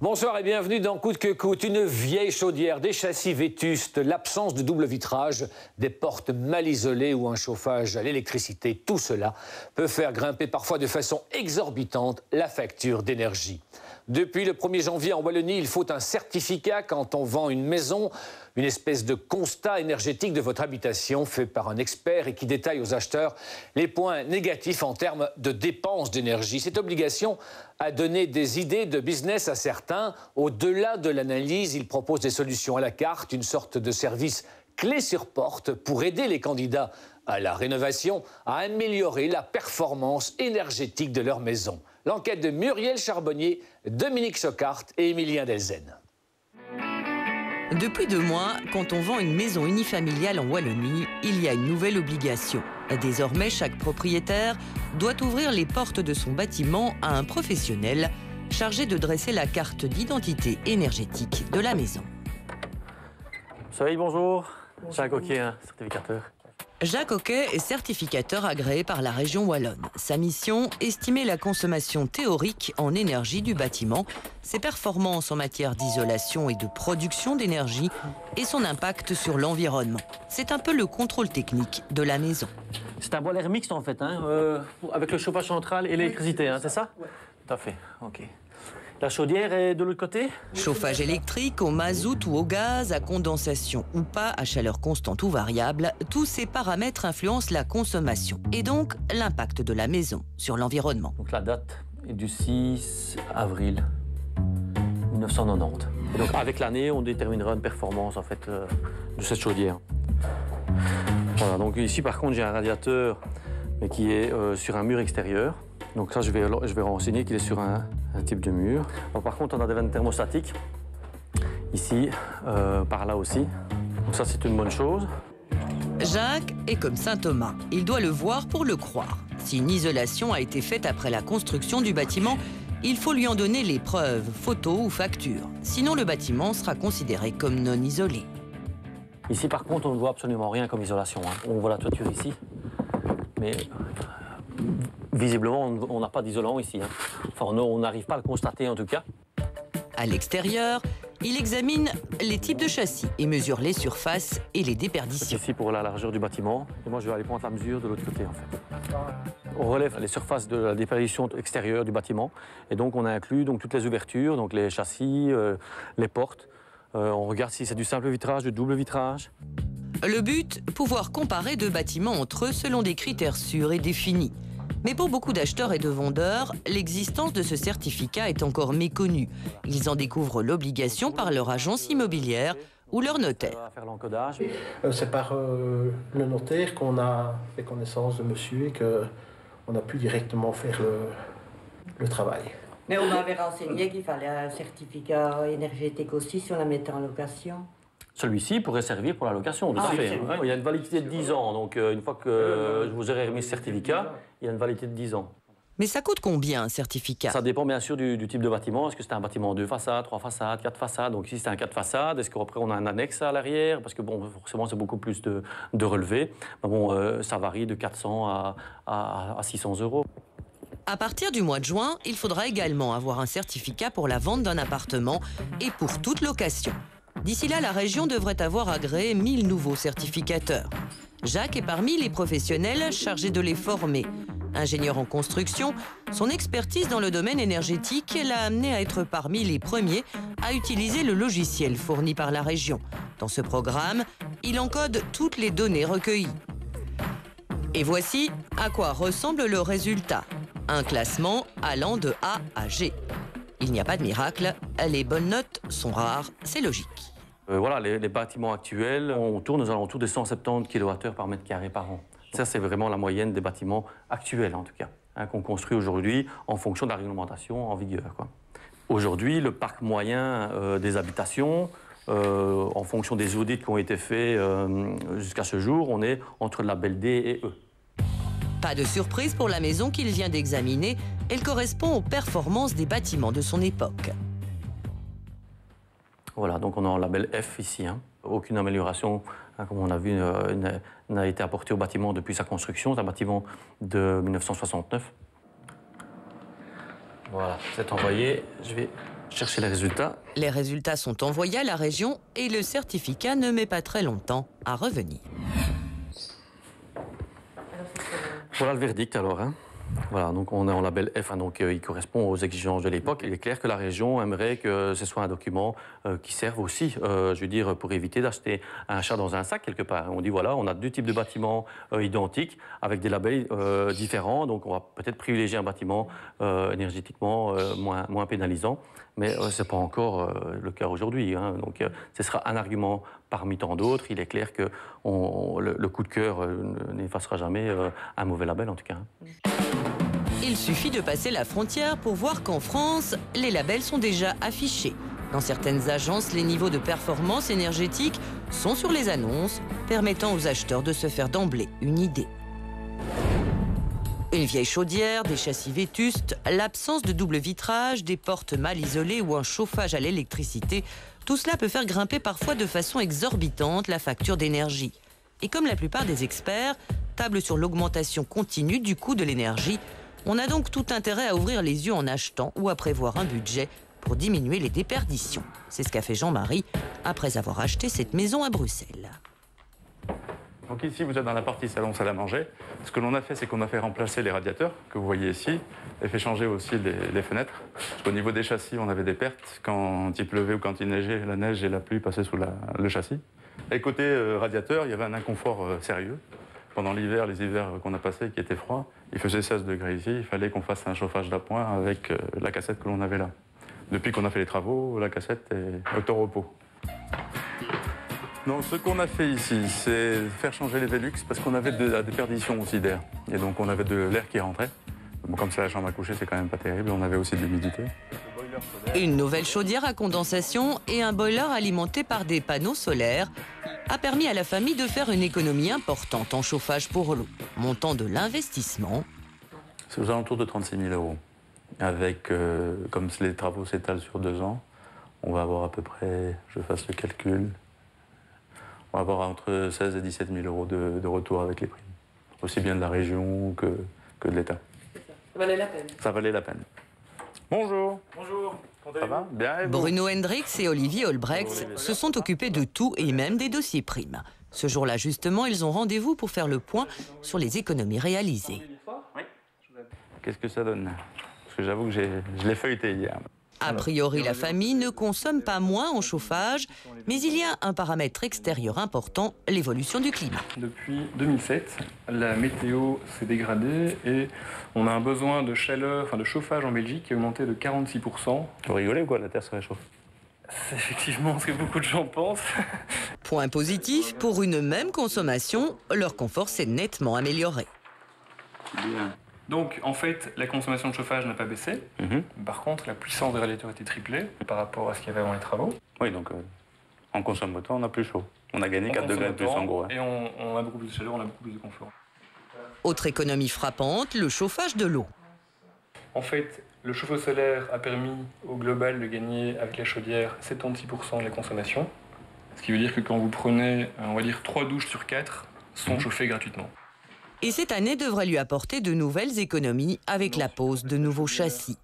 Bonsoir et bienvenue dans Coûte que coûte. Une vieille chaudière, des châssis vétustes, l'absence de double vitrage, des portes mal isolées ou un chauffage à l'électricité, tout cela peut faire grimper parfois de façon exorbitante la facture d'énergie. Depuis le 1er janvier en Wallonie, il faut un certificat quand on vend une maison, une espèce de constat énergétique de votre habitation fait par un expert et qui détaille aux acheteurs les points négatifs en termes de dépenses d'énergie. Cette obligation a donné des idées de business à certains. Au-delà de l'analyse, il propose des solutions à la carte, une sorte de service clé sur porte pour aider les candidats à la rénovation à améliorer la performance énergétique de leur maison. L'enquête de Muriel Charbonnier, Dominique Chocart et Emilien Delzenne. Depuis 2 mois, quand on vend une maison unifamiliale en Wallonie, il y a une nouvelle obligation. Désormais, chaque propriétaire doit ouvrir les portes de son bâtiment à un professionnel chargé de dresser la carte d'identité énergétique de la maison. Soleil, bonjour. Jacques Hoquet, certificateur. Jacques Hoquet est certificateur agréé par la région wallonne. Sa mission, estimer la consommation théorique en énergie du bâtiment, ses performances en matière d'isolation et de production d'énergie et son impact sur l'environnement. C'est un peu le contrôle technique de la maison. C'est un boiler mixte en fait, avec le chauffage central et l'électricité, c'est ça? Oui. Tout à fait, ok. La chaudière est de l'autre côté? Chauffage électrique, au mazout ou au gaz, à condensation ou pas, à chaleur constante ou variable, tous ces paramètres influencent la consommation et donc l'impact de la maison sur l'environnement. Donc la date est du 6 avril 1990. Et donc avec l'année, on déterminera une performance en fait de cette chaudière. Voilà, donc ici par contre j'ai un radiateur mais qui est sur un mur extérieur. Donc ça, je vais renseigner qu'il est sur un type de mur. Alors, par contre, on a des vannes thermostatiques, ici, par là aussi. Donc ça, c'est une bonne chose. Jacques est comme saint Thomas. Il doit le voir pour le croire. Si une isolation a été faite après la construction du bâtiment, il faut lui en donner les preuves, photos ou factures. Sinon, le bâtiment sera considéré comme non isolé. Ici, par contre, on ne voit absolument rien comme isolation. On voit la toiture ici, mais visiblement, on n'a pas d'isolant ici. Enfin, on n'arrive pas à le constater en tout cas. À l'extérieur, il examine les types de châssis et mesure les surfaces et les déperditions. Ici pour la largeur du bâtiment. Et moi, je vais aller prendre la mesure de l'autre côté en fait. On relève les surfaces de la déperdition extérieure du bâtiment. Et donc, on inclut donc, toutes les ouvertures, donc les châssis, les portes. On regarde si c'est du simple vitrage, du double vitrage. Le but, pouvoir comparer 2 bâtiments entre eux selon des critères sûrs et définis. Mais pour beaucoup d'acheteurs et de vendeurs, l'existence de ce certificat est encore méconnue. Ils en découvrent l'obligation par leur agence immobilière ou leur notaire. C'est par le notaire qu'on a fait connaissance de monsieur et qu'on a pu directement faire le travail. Mais on m'avait renseigné qu'il fallait un certificat énergétique aussi si on la mettait en location. Celui-ci pourrait servir pour la location, tout à fait. Il y a une validité de 10 ans, donc une fois que je vous aurai remis ce certificat, il y a une validité de 10 ans. Mais ça coûte combien un certificat? Ça dépend bien sûr du type de bâtiment. Est-ce que c'est un bâtiment 2 façades, 3 façades, 4 façades? Donc ici c'est un 4 façades. Est-ce qu'après on a un annexe à l'arrière? Parce que bon, forcément c'est beaucoup plus de relevés. Mais bon, ça varie de 400 à 600 €. À partir du mois de juin, il faudra également avoir un certificat pour la vente d'un appartement et pour toute location. D'ici là, la région devrait avoir agréé 1000 nouveaux certificateurs. Jacques est parmi les professionnels chargés de les former. Ingénieur en construction, son expertise dans le domaine énergétique l'a amené à être parmi les premiers à utiliser le logiciel fourni par la région. Dans ce programme, il encode toutes les données recueillies. Et voici à quoi ressemble le résultat. Un classement allant de A à G. Il n'y a pas de miracle, les bonnes notes sont rares, c'est logique. Voilà, les bâtiments actuels, on tourne aux alentours des 170 kWh par mètre carré par an. Ça, c'est vraiment la moyenne des bâtiments actuels, en tout cas, qu'on construit aujourd'hui en fonction de la réglementation en vigueur, quoi. Aujourd'hui, le parc moyen des habitations, en fonction des audits qui ont été faits jusqu'à ce jour, on est entre le label D et E. Pas de surprise pour la maison qu'il vient d'examiner, elle correspond aux performances des bâtiments de son époque. Voilà, donc on a un label F ici. Aucune amélioration, comme on a vu, n'a été apportée au bâtiment depuis sa construction. C'est un bâtiment de 1969. Voilà, c'est envoyé. Je vais Chercher les résultats. Les résultats sont envoyés à la région et le certificat ne met pas très longtemps à revenir. Voilà le verdict alors. Voilà, donc on est en label F, donc il correspond aux exigences de l'époque. Il est clair que la région aimerait que ce soit un document qui serve aussi, je veux dire, pour éviter d'acheter un chat dans un sac quelque part. On dit voilà, on a deux types de bâtiments identiques avec des labels différents, donc on va peut-être privilégier un bâtiment énergétiquement moins pénalisant, mais ce n'est pas encore le cas aujourd'hui. Donc ce sera un argument parmi tant d'autres. Il est clair que le coup de cœur n'effacera jamais un mauvais label en tout cas. Il suffit de passer la frontière pour voir qu'en France, les labels sont déjà affichés. Dans certaines agences, les niveaux de performance énergétique sont sur les annonces, permettant aux acheteurs de se faire d'emblée une idée. Une vieille chaudière, des châssis vétustes, l'absence de double vitrage, des portes mal isolées ou un chauffage à l'électricité, tout cela peut faire grimper parfois de façon exorbitante la facture d'énergie. Et comme la plupart des experts tablent sur l'augmentation continue du coût de l'énergie, on a donc tout intérêt à ouvrir les yeux en achetant ou à prévoir un budget pour diminuer les déperditions. C'est ce qu'a fait Jean-Marie après avoir acheté cette maison à Bruxelles. Donc ici, vous êtes dans la partie salon salle à manger. Ce que l'on a fait, c'est qu'on a fait remplacer les radiateurs que vous voyez ici et fait changer aussi les fenêtres. Parce qu'au niveau des châssis, on avait des pertes quand il pleuvait ou quand il neigeait. La neige et la pluie passaient sous le châssis. Et côté radiateur, il y avait un inconfort sérieux. Pendant l'hiver, les hivers qu'on a passés qui étaient froids, il faisait 16 degrés ici. Il fallait qu'on fasse un chauffage d'appoint avec la cassette que l'on avait là. Depuis qu'on a fait les travaux, la cassette est au repos. Donc, ce qu'on a fait ici, c'est faire changer les Velux parce qu'on avait de la déperdition aussi d'air. Et donc, on avait de l'air qui rentrait. Bon, comme ça, la chambre à coucher, c'est quand même pas terrible. On avait aussi de l'humidité. Une nouvelle chaudière à condensation et un boiler alimenté par des panneaux solaires a permis à la famille de faire une économie importante en chauffage pour l'eau. Montant de l'investissement. C'est aux alentours de 36 000 €. Avec, comme les travaux s'étalent sur 2 ans, on va avoir à peu près, je fasse le calcul, on va avoir entre 16 et 17 000 € de retour avec les primes. Aussi bien de la région que de l'État. Ça valait la peine. Ça valait la peine. Bonjour. Bonjour. Ça va? Bien, et vous? Bruno Hendrix et Olivier Olbrecht se sont occupés de tout et même des dossiers primes. Ce jour-là, justement, ils ont rendez-vous pour faire le point sur les économies réalisées. Qu'est-ce que ça donne? Parce que j'avoue que je l'ai feuilleté hier. A priori, la famille ne consomme pas moins en chauffage, mais il y a un paramètre extérieur important, l'évolution du climat. Depuis 2007, la météo s'est dégradée et on a un besoin de chaleur, enfin de chauffage en Belgique qui a augmenté de 46%. Vous rigolez ou quoi? La Terre se réchauffe? C'est effectivement ce que beaucoup de gens pensent. Point positif, pour une même consommation, leur confort s'est nettement amélioré. Bien. Donc en fait, la consommation de chauffage n'a pas baissé. Par contre, la puissance des radiateurs a été triplée par rapport à ce qu'il y avait avant les travaux. Oui, donc en consomme autant, on a plus chaud. On a gagné 4 degrés de plus en gros. Et on a beaucoup plus de chaleur, on a beaucoup plus de confort. Autre économie frappante, le chauffage de l'eau. En fait, le chauffe-eau solaire a permis au global de gagner avec la chaudière 76% de la consommation. Ce qui veut dire que quand vous prenez, on va dire 3 douches sur 4 sont chauffées gratuitement. Et cette année devrait lui apporter de nouvelles économies avec la pose de nouveaux châssis.